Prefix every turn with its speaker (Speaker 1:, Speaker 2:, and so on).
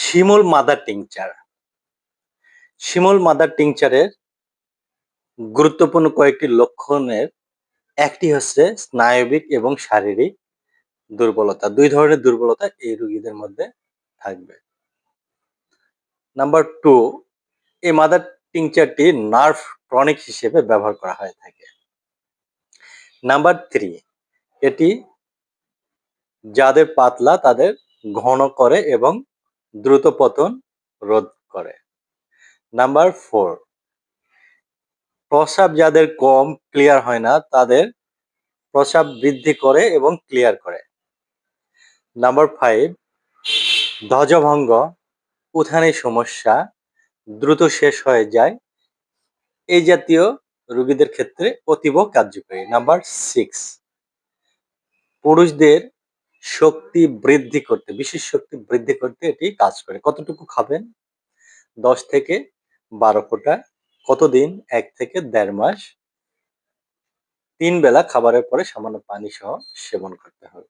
Speaker 1: শিমুল mother tincture. শিমুল mother টিংচারের গুরুত্বপূর্ণ কয়েকটি লক্ষণের একটি হচ্ছে স্নায়বিক এবং শারীরিক দুর্বলতা। ২ ধরনের দুর্বলতা এই রোগীদের মধ্যে থাকবে। নাম্বার 2, এই মাদার টিংচারটি নার্ভ টনিক হিসেবে ব্যবহার করা হয়ে থাকে। নাম্বার 3, এটি যাদের পাতলা তাদের ঘন করে এবং দ্রুত পতন রোধ করে। নাম্বার 4, প্রস্রাব যাদের কম ক্লিয়ার হয় না তাদের প্রস্রাব বৃদ্ধি করে এবং ক্লিয়ার করে। নাম্বার 5, ধ্বজভঙ্গ, উত্থানের সমস্যা দ্রুত শেষ হয়ে যায়, এই জাতীয় রোগীদের ক্ষেত্রে অতীব কার্যকরী। নাম্বার 6, পুরুষদের শক্তি বৃদ্ধি করতে, বিশেষ শক্তি বৃদ্ধি করতে এটি কাজ করে। কতটুকু খাবেন? 10 থেকে 12 ফোঁটা। কতদিন? 1 থেকে 1.5 মাস। 3 বেলা খাবারের পরে সামান্য পানি সহ সেবন করতে হবে।